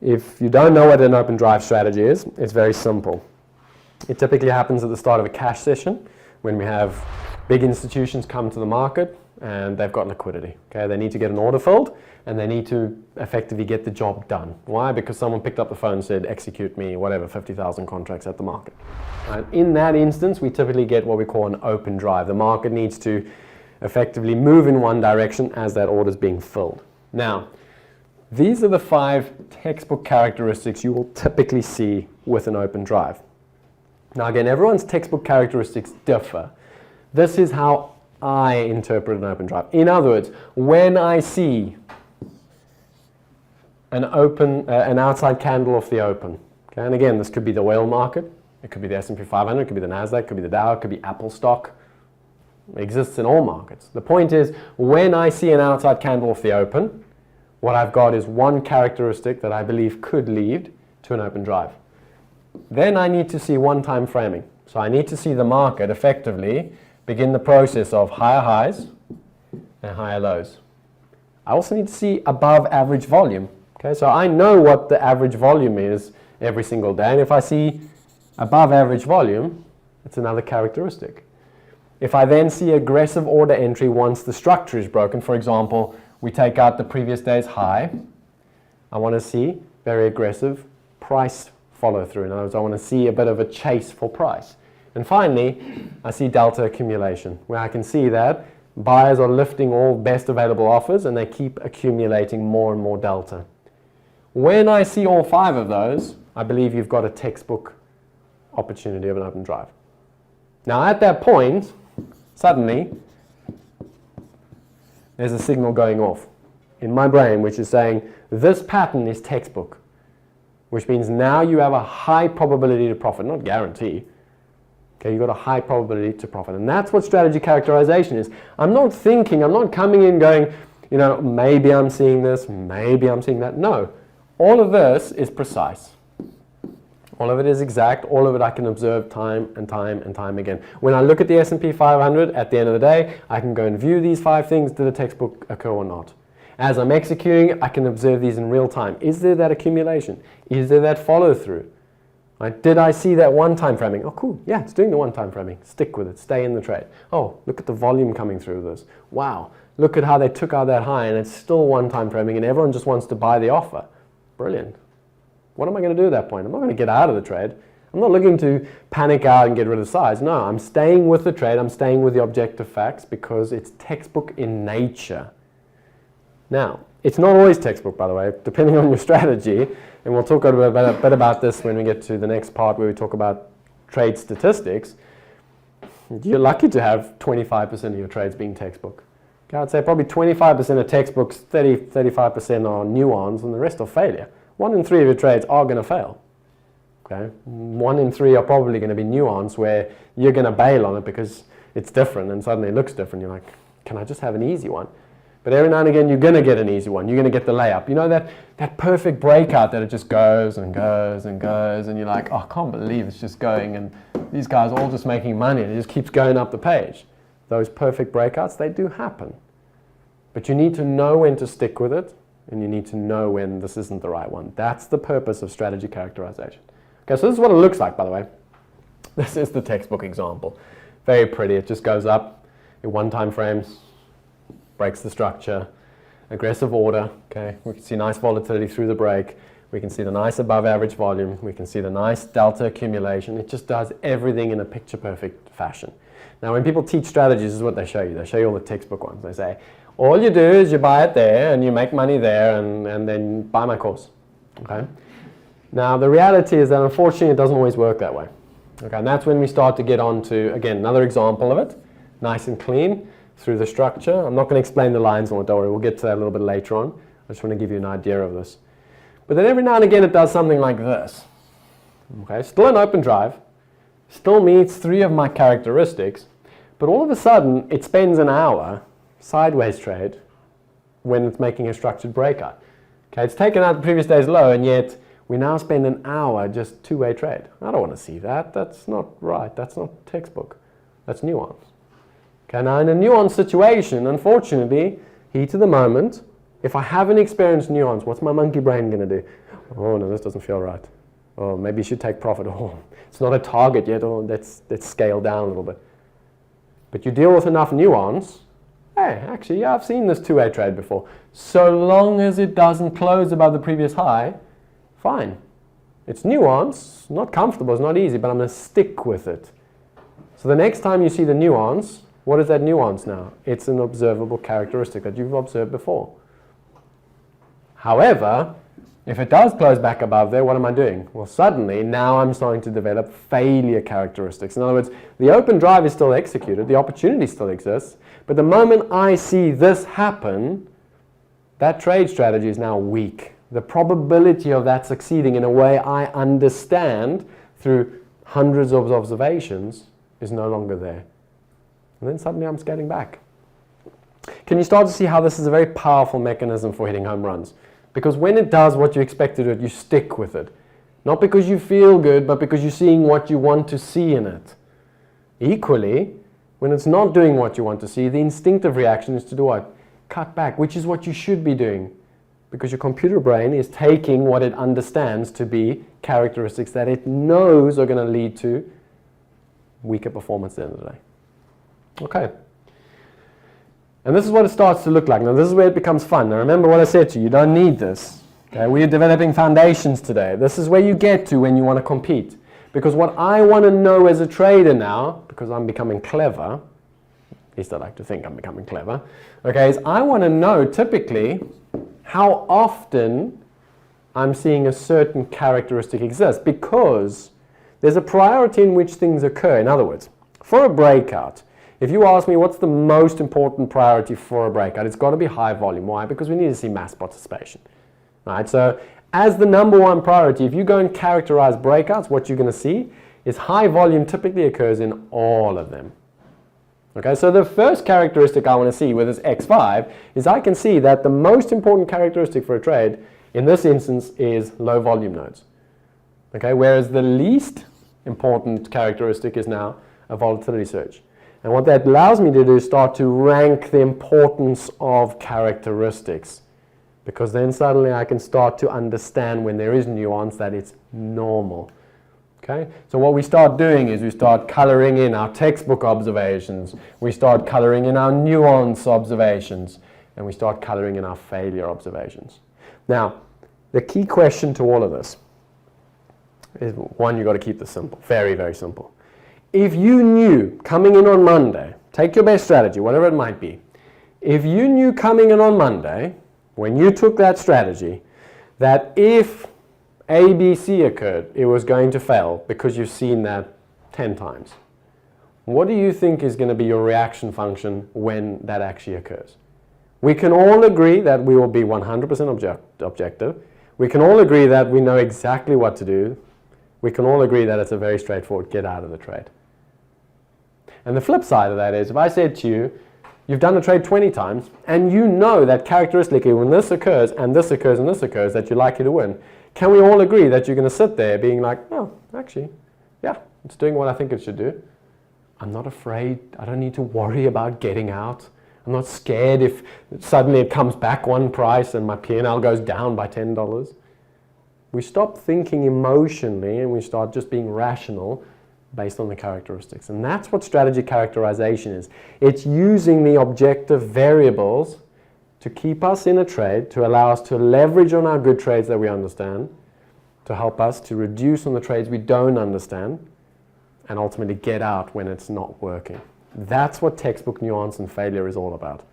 If you don't know what an open drive strategy is, it's very simple. It typically happens at the start of a cash session when we have big institutions come to the market and they've got liquidity. Okay, they need to get an order filled and they need to effectively get the job done. Why? Because someone picked up the phone and said, execute me, whatever, 50,000 contracts at the market. And in that instance, we typically get what we call an open drive. The market needs to effectively move in one direction as that order is being filled. Now, these are the 5 textbook characteristics you will typically see with an open drive. Now again, everyone's textbook characteristics differ. This is how I interpret an open drive. In other words, when I see an outside candle off the open, okay, and again, this could be the oil market, it could be the S&P 500, it could be the NASDAQ, it could be the Dow, it could be Apple stock. It exists in all markets. The point is, when I see an outside candle off the open, what I've got is one characteristic that I believe could lead to an open drive. Then I need to see one-time framing. So I need to see the market effectively begin the process of higher highs and higher lows. I also need to see above average volume. Okay, so I know what the average volume is every single day, and if I see above average volume, it's another characteristic. If I then see aggressive order entry once the structure is broken, for example, we take out the previous day's high, I want to see very aggressive price follow through. In other words, I want to see a bit of a chase for price. And finally, I see delta accumulation, where I can see that buyers are lifting all best available offers and they keep accumulating more and more delta. When I see all 5 of those, I believe you've got a textbook opportunity of an open drive. Now at that point, suddenly, there's a signal going off in my brain which is saying this pattern is textbook, which means now you have a high probability to profit, not guarantee. Okay, you've got a high probability to profit. And that's what strategy characterization is. I'm not coming in going, you know, maybe I'm seeing this, maybe I'm seeing that. No, all of this is precise. All of it is exact. All of it I can observe time and time and time again. When I look at the S&P 500, at the end of the day, I can go and view these 5 things. Did a textbook occur or not? As I'm executing, I can observe these in real time. Is there that accumulation? Is there that follow through? Right? Did I see that one-time framing? Oh, cool. Yeah, it's doing the one-time framing. Stick with it. Stay in the trade. Oh, look at the volume coming through this. Wow. Look at how they took out that high and it's still one-time framing and everyone just wants to buy the offer. Brilliant. What am I going to do at that point? I'm not going to get out of the trade. I'm not looking to panic out and get rid of size. No, I'm staying with the trade. I'm staying with the objective facts because it's textbook in nature. Now, it's not always textbook, by the way, depending on your strategy. And we'll talk a bit about this when we get to the next part where we talk about trade statistics. You're lucky to have 25% of your trades being textbook. Okay, I'd say probably 25% of textbooks, 35% are nuanced, and the rest are failure. 1 in 3 of your trades are going to fail. Okay? 1 in 3 are probably going to be nuanced where you're going to bail on it because it's different and suddenly it looks different. You're like, can I just have an easy one? But every now and again you're going to get an easy one. You're going to get the layup. You know that perfect breakout that it just goes and goes and goes and you're like, oh, I can't believe it's just going and these guys are all just making money and it just keeps going up the page. Those perfect breakouts, they do happen. But you need to know when to stick with it. And you need to know when this isn't the right one. That's the purpose of strategy characterization. Okay, so this is what it looks like, by the way. This is the textbook example. Very pretty. It just goes up in one-time frames, breaks the structure, aggressive order. Okay, we can see nice volatility through the break. We can see the nice above-average volume. We can see the nice delta accumulation. It just does everything in a picture-perfect fashion. Now, when people teach strategies, this is what they show you. They show you all the textbook ones. They say, all you do is you buy it there and you make money there and then buy my course. Okay? Now the reality is that unfortunately it doesn't always work that way. Okay, and that's when we start to get on to, again, another example of it. Nice and clean through the structure. I'm not going to explain the lines on it, don't worry, we'll get to that a little bit later on. I just want to give you an idea of this. But then every now and again it does something like this. Okay, still an open drive, still meets 3 of my characteristics, but all of a sudden it spends an hour sideways trade when it's making a structured breakout. Okay, it's taken out the previous day's low and yet we now spend an hour just two-way trade. I don't want to see that. That's not right. That's not textbook. That's nuance. Okay, now in a nuanced situation, unfortunately, heat of the moment, if I haven't experienced nuance, what's my monkey brain going to do? oh no, this doesn't feel right. Or maybe you should take profit. Oh, it's not a target yet. Or let's scale down a little bit. But you deal with enough nuance. Hey, actually, yeah, I've seen this two-way trade before. So long as it doesn't close above the previous high, fine. It's nuance, not comfortable, it's not easy, but I'm going to stick with it. So the next time you see the nuance, what is that nuance now? It's an observable characteristic that you've observed before. However, if it does close back above there, what am I doing? Well, suddenly, now I'm starting to develop failure characteristics. In other words, the open drive is still executed, the opportunity still exists, but the moment I see this happen, that trade strategy is now weak. The probability of that succeeding in a way I understand through hundreds of observations is no longer there. And then suddenly I'm scaling back. Can you start to see how this is a very powerful mechanism for hitting home runs? Because when it does what you expect to do, you stick with it. Not because you feel good, but because you're seeing what you want to see in it. Equally, when it's not doing what you want to see, the instinctive reaction is to do what? Cut back, which is what you should be doing. Because your computer brain is taking what it understands to be characteristics that it knows are going to lead to weaker performance at the end of the day. Okay. And this is what it starts to look like. Now this is where it becomes fun. Now remember what I said to you, you don't need this. Okay? We are developing foundations today. This is where you get to when you want to compete. Because what I want to know as a trader now, because I'm becoming clever, at least I like to think I'm becoming clever, okay, is I want to know typically how often I'm seeing a certain characteristic exist, because there's a priority in which things occur. In other words, for a breakout, if you ask me what's the most important priority for a breakout, it's got to be high volume. Why? Because we need to see mass participation. Right? So as the number one priority, if you go and characterize breakouts, what you're going to see is high volume typically occurs in all of them. Okay, so the first characteristic I want to see with this X5 is I can see that the most important characteristic for a trade in this instance is low volume nodes. Okay, whereas the least important characteristic is now a volatility surge. And what that allows me to do is start to rank the importance of characteristics, because then suddenly I can start to understand when there is nuance that it's normal. Okay? So what we start doing is we start coloring in our textbook observations, we start coloring in our nuance observations, and we start coloring in our failure observations. Now, the key question to all of this is, one, you've got to keep this simple, very, very simple. If you knew coming in on Monday, take your best strategy, whatever it might be, if you knew coming in on Monday, when you took that strategy, that if ABC occurred, it was going to fail because you've seen that 10 times. What do you think is going to be your reaction function when that actually occurs? We can all agree that we will be 100% objective. We can all agree that we know exactly what to do. We can all agree that it's a very straightforward get out of the trade. And the flip side of that is, if I said to you, you've done the trade 20 times, and you know that characteristically when this occurs, and this occurs, and this occurs, that you're likely to win, can we all agree that you're going to sit there being like, oh, actually, yeah, it's doing what I think it should do. I'm not afraid. I don't need to worry about getting out. I'm not scared if suddenly it comes back one price and my P&L goes down by $10. We stop thinking emotionally and we start just being rational based on the characteristics. And that's what strategy characterization is. It's using the objective variables to keep us in a trade, to allow us to leverage on our good trades that we understand, to help us to reduce on the trades we don't understand, and ultimately get out when it's not working. That's what textbook nuance and failure is all about.